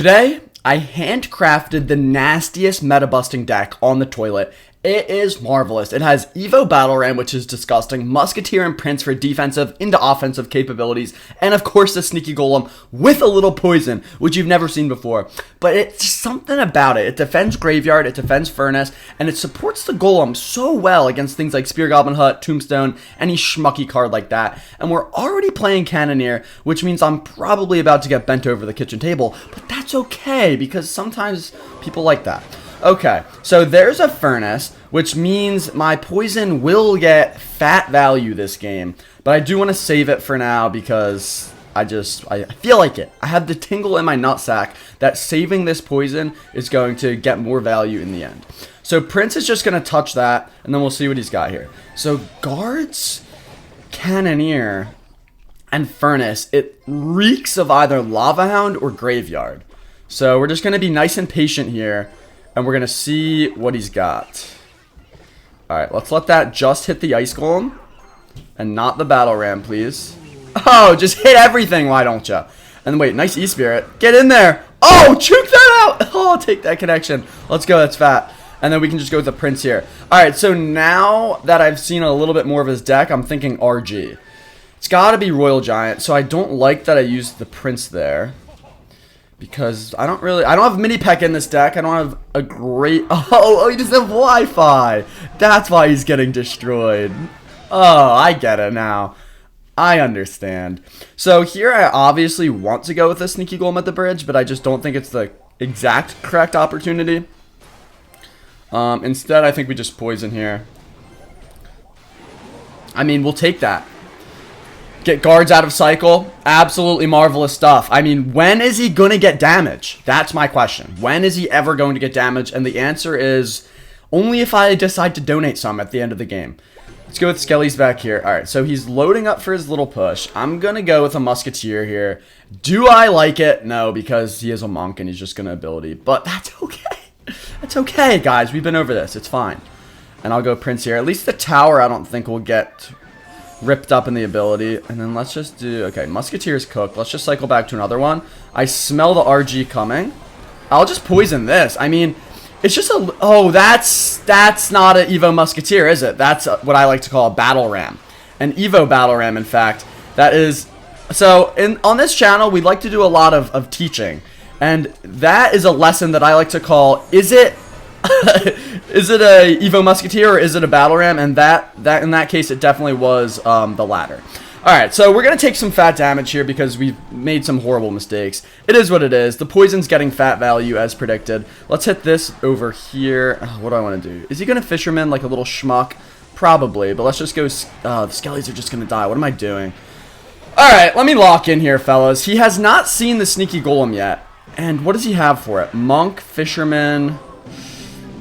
Today, I handcrafted the nastiest meta-busting deck on the toilet. It is marvelous. It has Evo Battle Ram, which is disgusting, Musketeer and Prince for defensive into offensive capabilities, and of course the Sneaky Golem with a little poison, which you've never seen before. But it's something about it. It defends Graveyard, it defends Furnace, and it supports the Golem so well against things like Spear Goblin Hut, Tombstone, any schmucky card like that. And we're already playing Cannoneer, which means I'm probably about to get bent over the kitchen table, but that's okay, because sometimes people like that. Okay, so there's a Furnace, which means my poison will get fat value this game. But I do want to save it for now because I feel like it. I have the tingle in my nutsack that saving this poison is going to get more value in the end. So Prince is just going to touch that, and then we'll see what he's got here. So Guards, Cannoneer, and Furnace, it reeks of either Lava Hound or Graveyard. So we're just going to be nice and patient here. And we're going to see what he's got. Alright, let's let that just hit the Ice Golem. And not the Battle Ram, please. Oh, just hit everything, why don't ya? And wait, nice E-Spirit. Get in there! Oh, choke that out! Oh, take that connection. Let's go, that's fat. And then we can just go with the Prince here. Alright, so now that I've seen a little bit more of his deck, I'm thinking RG. It's gotta be Royal Giant, so I don't like that I used the Prince there. Because I don't have mini Peck in this deck. I don't have a great... Oh, he doesn't have Wi-Fi. That's why he's getting destroyed. Oh, I get it now. I understand. So here I obviously want to go with a Sneaky Golem at the bridge, but I just don't think it's the exact correct opportunity. Instead, I think we just poison here. I mean, we'll take that. Get guards out of cycle. Absolutely marvelous stuff. I mean, when is he going to get damage? That's my question. When is he ever going to get damage? And the answer is only if I decide to donate some at the end of the game. Let's go with Skelly's back here. All right, so he's loading up for his little push. I'm going to go with a Musketeer here. Do I like it? No, because he is a monk and he's just going to ability. But that's okay. That's okay, guys. We've been over this. It's fine. And I'll go Prince here. At least the tower I don't think will get ripped up in the ability. And then let's just do... Okay, Musketeer's cooked. Let's just cycle back to another one. I smell the RG coming. I'll just poison this. I mean, it's just a... Oh, that's not an Evo Musketeer, is it? That's what I like to call a Battle Ram. An Evo Battle Ram, in fact. That is... So, on this channel, we like to do a lot of teaching. And that is a lesson that I like to call, is it... is it a Evo Musketeer or is it a Battle Ram? And that in that case, it definitely was the latter. Alright, so we're going to take some fat damage here because we've made some horrible mistakes. It is what it is. The poison's getting fat value as predicted. Let's hit this over here. Oh, what do I want to do? Is he going to Fisherman like a little schmuck? Probably, but let's just go... the Skellies are just going to die. What am I doing? Alright, let me lock in here, fellas. He has not seen the Sneaky Golem yet. And what does he have for it? Monk, Fisherman...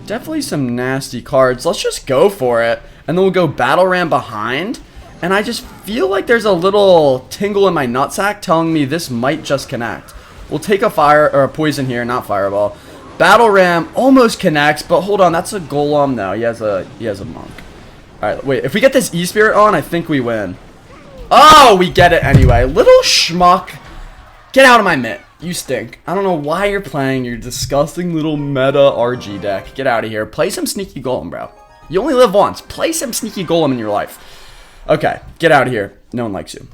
Definitely some nasty cards. Let's just go for it. And then we'll go Battle Ram behind. And I just feel like there's a little tingle in my nutsack telling me this might just connect. We'll take a fire or a poison here, not Fireball. Battle Ram almost connects, but hold on, that's a Golem. No, he has a monk. Alright, wait, if we get this E-Spirit on, I think we win. Oh, we get it anyway. Little schmuck. Get out of my mitt. You stink. I don't know why you're playing your disgusting little meta RG deck. Get out of here. Play some Sneaky Golem, bro. You only live once. Play some Sneaky Golem in your life. Okay, get out of here. No one likes you.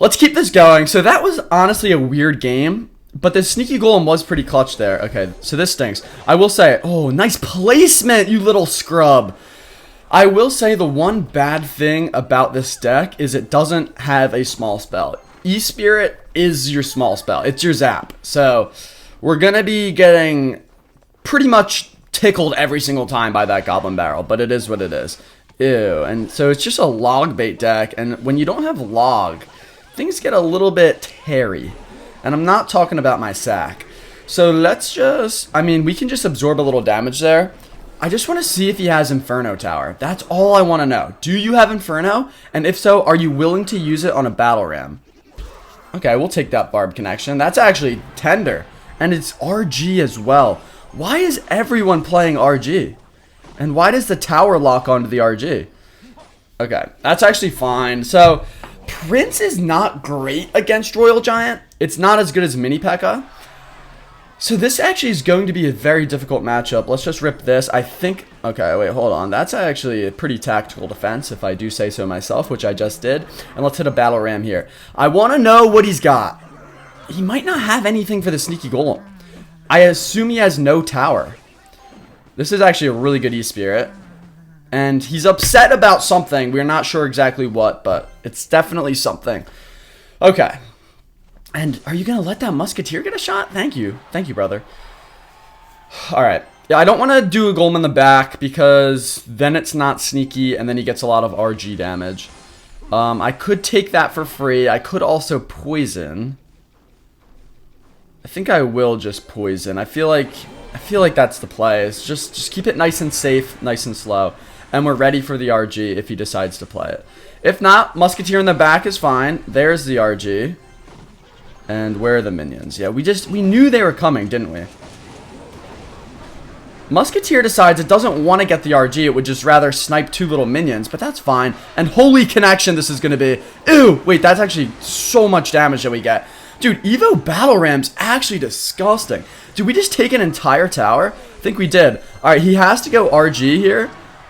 Let's keep this going. So that was honestly a weird game, but the Sneaky Golem was pretty clutch there. Okay, so this stinks. I will say, oh, nice placement, you little scrub. I will say the one bad thing about this deck is it doesn't have a small spell. E-Spirit is your small spell. It's your zap. So we're going to be getting pretty much tickled every single time by that Goblin Barrel, but it is what it is. Ew. And so it's just a log bait deck, and when you don't have log, things get a little bit hairy. And I'm not talking about my sack. So let's just... I mean, we can just absorb a little damage there. I just want to see if he has Inferno Tower. That's all I want to know. Do you have Inferno? And if so, are you willing to use it on a Battle Ram? Okay, we'll take that Barb connection. That's actually tender. And it's RG as well. Why is everyone playing RG? And why does the tower lock onto the RG? Okay, that's actually fine. So, Prince is not great against Royal Giant. It's not as good as Mini P.E.K.K.A. So this actually is going to be a very difficult matchup. Let's just rip this. I think... Okay, wait, hold on. That's actually a pretty tactical defense, if I do say so myself, which I just did. And let's hit a battle ram here. I want to know what he's got. He might not have anything for the sneaky golem. I assume he has no tower. This is actually a really good E-Spirit. And he's upset about something. We're not sure exactly what, but it's definitely something. Okay. And are you going to let that musketeer get a shot? Thank you. Thank you, brother. Alright. Yeah, I don't want to do a golem in the back because then it's not sneaky and then he gets a lot of RG damage. I could take that for free. I could also poison. I think I will just poison. I feel like that's the play. It's just keep it nice and safe, nice and slow. And we're ready for the RG if he decides to play it. If not, musketeer in the back is fine. There's the RG. And where are the minions? Yeah, we knew they were coming, didn't we? Musketeer decides it doesn't want to get the RG. It would just rather snipe 2 little minions, but that's fine. And holy connection this is going to be. Ew, wait, that's actually so much damage that we get. Dude, Evo Battle Ram's actually disgusting. Did we just take an entire tower? I think we did. Alright, he has to go RG here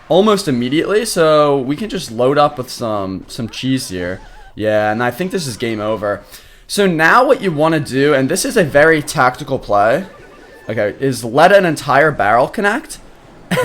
almost immediately, so we can just load up with some cheese here. Yeah, and I think this is game over. So now what you want to do, and this is a very tactical play, okay, is let an entire barrel connect,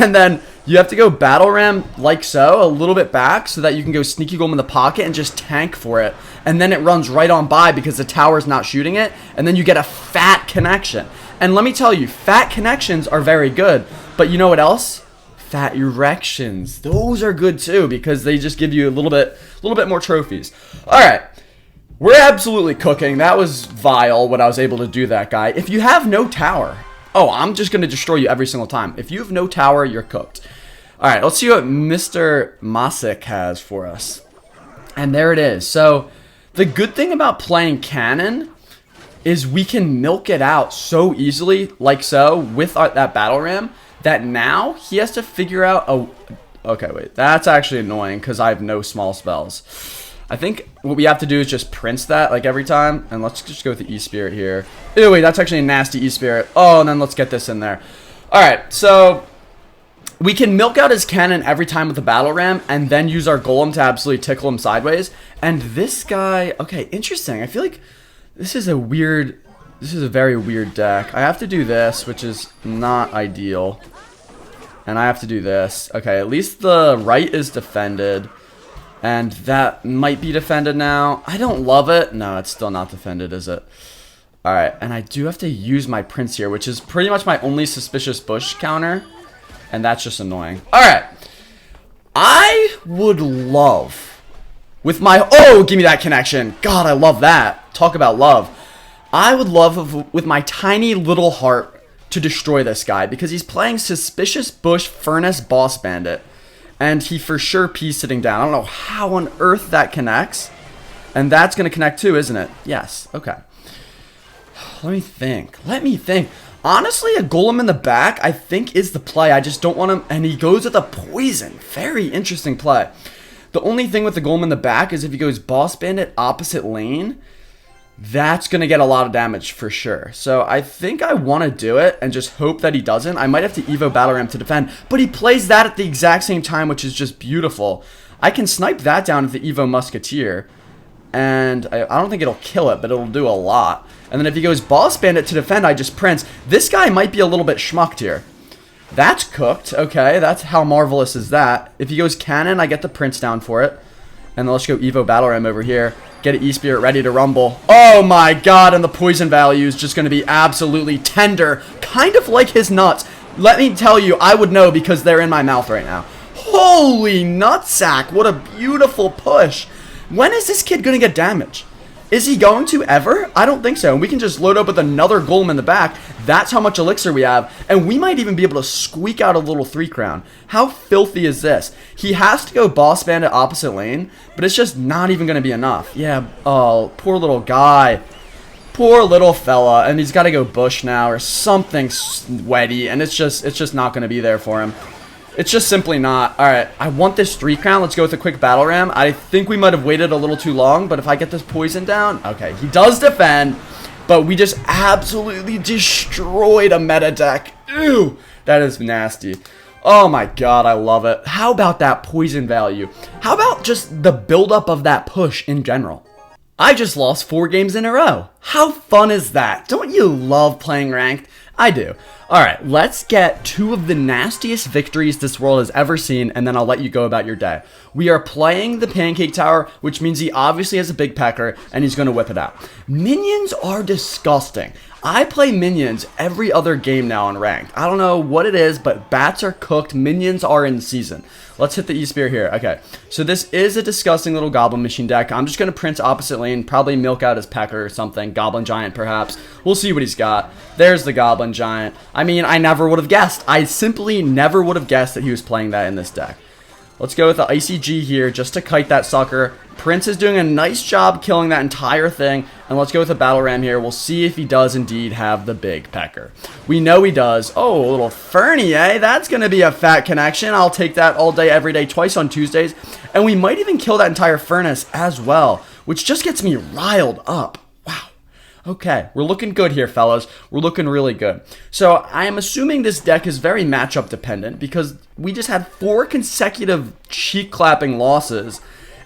and then you have to go battle ram like so, a little bit back, so that you can go sneaky golem in the pocket and just tank for it, and then it runs right on by because the tower's not shooting it, and then you get a fat connection. And let me tell you, fat connections are very good, but you know what else? Fat erections. Those are good too because they just give you a little bit more trophies. All right. We're absolutely cooking. That was vile what I was able to do that guy. If you have no tower, oh, I'm just going to destroy you every single time. If you have no tower, you're cooked. All right, let's see what Mr. Masik has for us. And there it is. So the good thing about playing cannon is we can milk it out so easily, like so, with that battle ram, that now he has to figure out... Oh, okay, wait. That's actually annoying because I have no small spells. I think what we have to do is just prince that like every time. And let's just go with the E-Spirit here. Ew, wait, that's actually a nasty E-Spirit. Oh, and then let's get this in there. Alright, so we can milk out his cannon every time with the battle ram and then use our golem to absolutely tickle him sideways. And this guy, okay, interesting. I feel like this is a very weird deck. I have to do this, which is not ideal. And I have to do this. Okay, at least the right is defended. And that might be defended now. I don't love it. No, it's still not defended, is it? Alright, and I do have to use my prince here, which is pretty much my only suspicious bush counter. And that's just annoying. Alright. I would love, with my... Oh, give me that connection. God, I love that. Talk about love. I would love, with my tiny little heart, to destroy this guy. Because he's playing Suspicious Bush Furnace Boss Bandit. And he for sure P's sitting down. I don't know how on earth that connects. And that's going to connect too, isn't it? Yes. Okay. Let me think. Honestly, a golem in the back, I think, is the play. I just don't want him... And he goes with a poison. Very interesting play. The only thing with the golem in the back is if he goes Boss Bandit opposite lane, that's going to get a lot of damage for sure. So I think I want to do it and just hope that he doesn't. I might have to Evo Battle Ram to defend, but he plays that at the exact same time, which is just beautiful. I can snipe that down with the Evo Musketeer, and I don't think it'll kill it, but it'll do a lot. And then if he goes Boss Bandit to defend, I just Prince. This guy might be a little bit schmucked here. That's cooked. Okay, that's how marvelous is that. If he goes Cannon, I get the Prince down for it. And then let's go Evo Battle Ram over here. Get an E-Spirit ready to rumble. Oh my god, and the poison value is just going to be absolutely tender. Kind of like his nuts. Let me tell you, I would know because they're in my mouth right now. Holy nutsack, what a beautiful push. When is this kid going to get damage? Is he going to ever? I don't think so. And we can just load up with another golem in the back. That's how much elixir we have. And we might even be able to squeak out a little 3-crown. How filthy is this? He has to go Boss Bandit opposite lane, but it's just not even going to be enough. Yeah, oh, poor little guy. Poor little fella. And he's got to go bush now or something sweaty. And it's just not going to be there for him. It's just simply not. Alright, I want this 3-crown. Let's go with a quick battle ram. I think we might have waited a little too long, but if I get this poison down... Okay, he does defend. But we just absolutely destroyed a meta deck. Ew, that is nasty. Oh my god, I love it. How about that poison value? How about just the buildup of that push in general? I just lost 4 games in a row. How fun is that? Don't you love playing ranked? I do. Alright, let's get 2 of the nastiest victories this world has ever seen, and then I'll let you go about your day. We are playing the Pancake Tower, which means he obviously has a big pecker, and he's going to whip it out. Minions are disgusting. I play minions every other game now on ranked. I don't know what it is, but bats are cooked, minions are in season. Let's hit the E-Spear here. Okay, so this is a disgusting little Goblin Machine deck. I'm just going to print opposite lane, probably milk out his pecker or something. Goblin Giant, perhaps. We'll see what he's got. There's the Goblin Giant. I mean, I never would have guessed. I simply never would have guessed that he was playing that in this deck. Let's go with the Icy G here just to kite that sucker. Prince is doing a nice job killing that entire thing. And let's go with a Battle Ram here. We'll see if he does indeed have the big pecker. We know he does. Oh, a little Fernie, eh? That's going to be a fat connection. I'll take that all day, every day, twice on Tuesdays. And we might even kill that entire furnace as well, which just gets me riled up. Wow. Okay, we're looking good here, fellas. We're looking really good. So I am assuming this deck is very matchup dependent because we just had 4 consecutive cheek clapping losses.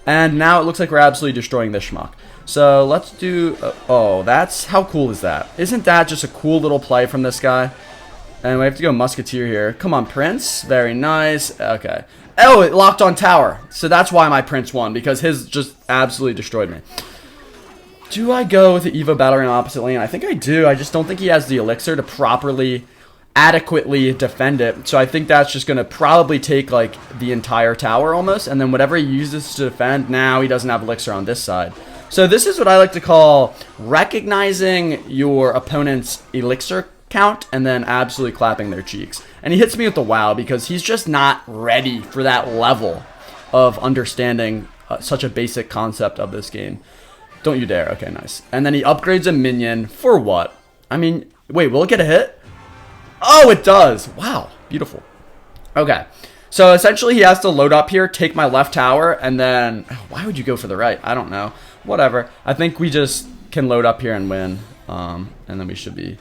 And now it looks like we're absolutely destroying this schmuck. So let's do... oh, that's... how cool is that? Isn't that just a cool little play from this guy? And we have to go Musketeer here. Come on, Prince. Very nice. Okay. Oh, it locked on tower. So that's why my Prince won, because his just absolutely destroyed me. Do I go with the Evo Battle Ram opposite lane? I think I do. I just don't think he has the elixir to properly, adequately defend it. So I think that's just going to probably take like the entire tower almost. And then whatever he uses to defend, now he doesn't have elixir on this side. So this is what I like to call recognizing your opponent's elixir count and then absolutely clapping their cheeks. And he hits me with the wow because he's just not ready for that level of understanding such a basic concept of this game. Don't you dare. Okay, nice. And then he upgrades a minion for what? I mean, wait, will it get a hit? Oh, it does. Wow, beautiful. Okay, so essentially he has to load up here, take my left tower, and then... why would you go for the right? I don't know. Whatever. I think we just can load up here and win, and then we should be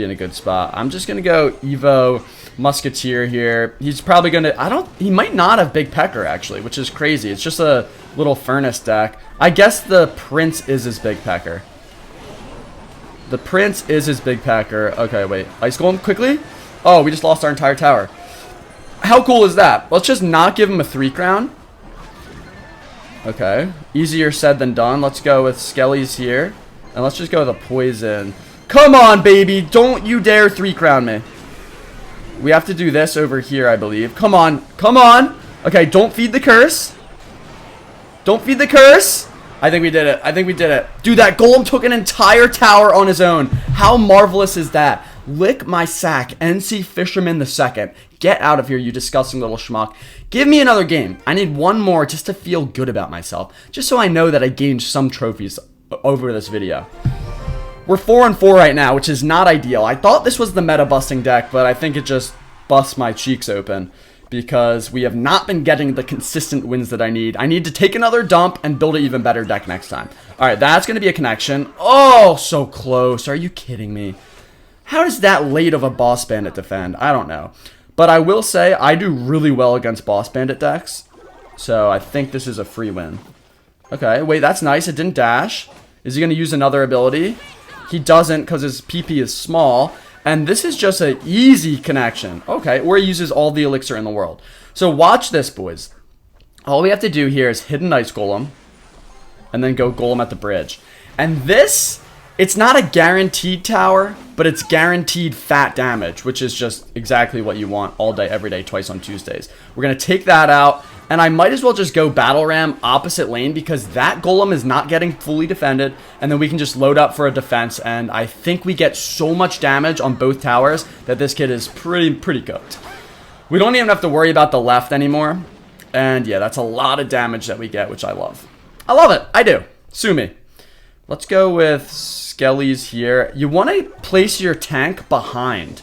in a good spot. I'm just gonna go Evo Musketeer here. He's probably gonna... he might not have big pecker actually, which is crazy. It's just a little furnace deck. I guess the Prince is his big pecker. The Prince is his big packer. Okay, wait. Ice Golem quickly? Oh, we just lost our entire tower. How cool is that? Let's just not give him a 3 crown. Okay. Easier said than done. Let's go with Skelly's here. And let's just go with a poison. Come on, baby. Don't you dare 3 crown me. We have to do this over here, I believe. Come on. Come on. Okay, don't feed the curse. Don't feed the curse. I think we did it. I think we did it. Dude, that Golem took an entire tower on his own. How marvelous is that? Lick my sack, NC Fisherman II. Get out of here, you disgusting little schmuck. Give me another game. I need one more just to feel good about myself. Just so I know that I gained some trophies over this video. We're 4-4 right now, which is not ideal. I thought this was the meta busting deck, but I think it just busts my cheeks open. Because we have not been getting the consistent wins that I need. I need to take another dump and build an even better deck next time. Alright, that's going to be a connection. Oh, so close. Are you kidding me? How does that late of a Boss Bandit defend? I don't know. But I will say, I do really well against Boss Bandit decks. So I think this is a free win. Okay, wait, that's nice. It didn't dash. Is he going to use another ability? He doesn't because his PP is small. And this is just an easy connection. Okay, where he uses all the elixir in the world. So watch this, boys. All we have to do here is hit an Ice Golem. And then go Golem at the bridge. And this, it's not a guaranteed tower, but it's guaranteed fat damage, which is just exactly what you want all day, every day, twice on Tuesdays. We're going to take that out. And I might as well just go Battle Ram opposite lane because that Golem is not getting fully defended. And then we can just load up for a defense. And I think we get so much damage on both towers that this kid is pretty cooked. We don't even have to worry about the left anymore. And yeah, that's a lot of damage that we get, which I love. I love it. I do. Sue me. Let's go with Skelly's here. You want to place your tank behind.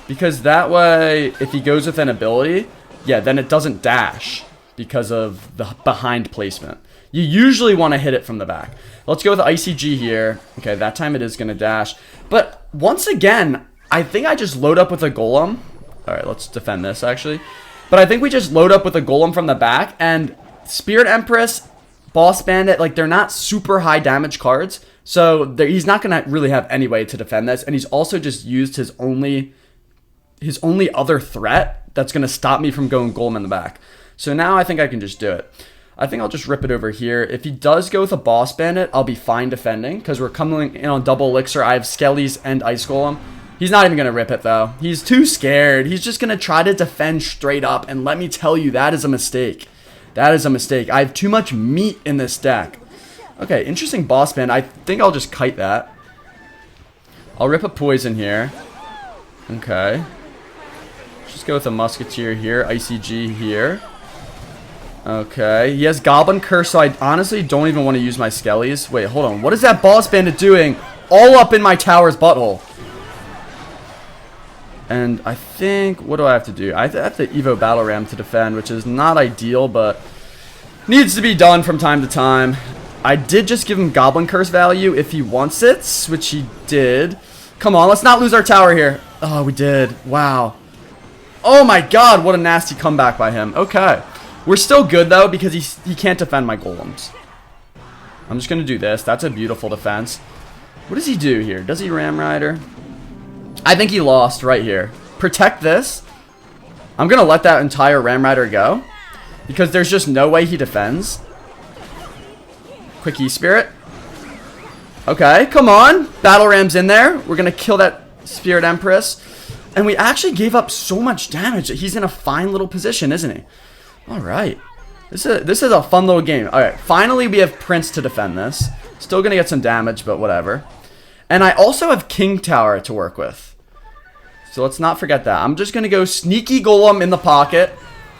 Because that way, if he goes with an ability, yeah, then it doesn't dash. Because of the behind placement. You usually want to hit it from the back. Let's go with ICG here. Okay, that time it is going to dash. But once again, I think I just load up with a Golem. All right, let's defend this, actually. But I think we just load up with a Golem from the back. And Spirit Empress, Boss Bandit, like, they're not super high damage cards. So he's not going to really have any way to defend this. And he's also just used his only other threat that's going to stop me from going Golem in the back. So now I think I can just do it. I think I'll just rip it over here. If he does go with a Boss Bandit, I'll be fine defending because we're coming in on double elixir. I have Skellies and Ice Golem. He's not even going to rip it, though. He's too scared. He's just going to try to defend straight up, and let me tell you, that is a mistake. That is a mistake. I have too much meat in this deck. Okay, interesting Boss Bandit. I think I'll just kite that. I'll rip a Poison here. Okay. Just go with a Musketeer here. ICG here. Okay, he has Goblin Curse, so I honestly don't even want to use my Skellies. Wait, hold on. What is that Boss Bandit doing all up in my tower's butthole? And I think, what do I have to do? I have to Evo Battle Ram to defend, which is not ideal, but needs to be done from time to time. I did just give him Goblin Curse value if he wants it, which he did. Come on, let's not lose our tower here. Oh, we did. Wow. Oh my god, what a nasty comeback by him. Okay. We're still good, though, because he can't defend my Golems. I'm just going to do this. That's a beautiful defense. What does he do here? Does he Ram Rider? I think he lost right here. Protect this. I'm going to let that entire Ram Rider go because there's just no way he defends. Quick E-Spirit. Okay, come on. Battle Ram's in there. We're going to kill that Spirit Empress. And we actually gave up so much damage that he's in a fine little position, isn't he? Alright. This is a fun little game. Alright, finally we have Prince to defend this. Still going to get some damage, but whatever. And I also have King Tower to work with. So let's not forget that. I'm just going to go Sneaky Golem in the pocket.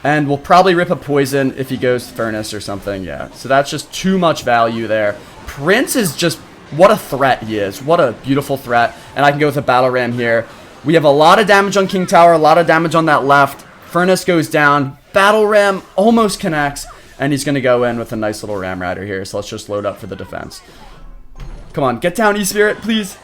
And we'll probably rip a Poison if he goes Furnace or something. Yeah, so that's just too much value there. Prince is just... what a threat he is. What a beautiful threat. And I can go with a Battle Ram here. We have a lot of damage on King Tower. A lot of damage on that left. Furnace goes down. Battle Ram almost connects. And he's going to go in with a nice little Ram Rider here. So let's just load up for the defense. Come on. Get down, E-Spirit, please.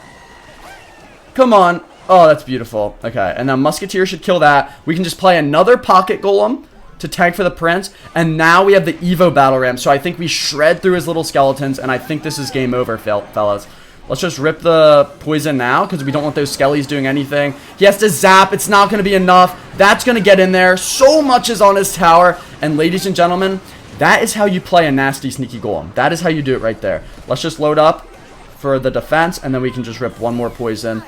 Come on. Oh, that's beautiful. Okay. And then Musketeer should kill that. We can just play another Pocket Golem to tag for the Prince. And now we have the Evo Battle Ram. So I think we shred through his little skeletons. And I think this is game over, fellas. Let's just rip the Poison now because we don't want those Skellies doing anything. He has to zap. It's not going to be enough. That's going to get in there. So much is on his tower. And ladies and gentlemen, that is how you play a nasty Sneaky Golem. That is how you do it right there. Let's just load up for the defense, and then we can just rip one more Poison.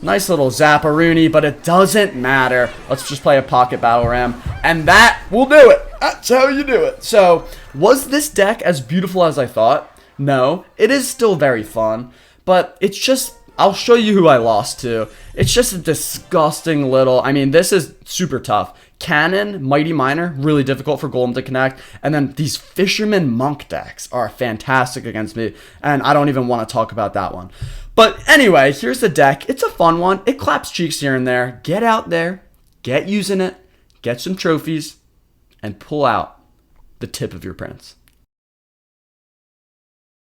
Nice little Zapparoonie, but it doesn't matter. Let's just play a Pocket Battle Ram, and that will do it. That's how you do it. So, was this deck as beautiful as I thought? No. It is still very fun. But it's just, I'll show you who I lost to. It's just a disgusting little, I mean, this is super tough. Cannon, Mighty Miner, really difficult for Golem to connect. And then these Fisherman Monk decks are fantastic against me. And I don't even want to talk about that one. But anyway, here's the deck. It's a fun one. It claps cheeks here and there. Get out there, get using it, get some trophies, and pull out the tip of your Prince.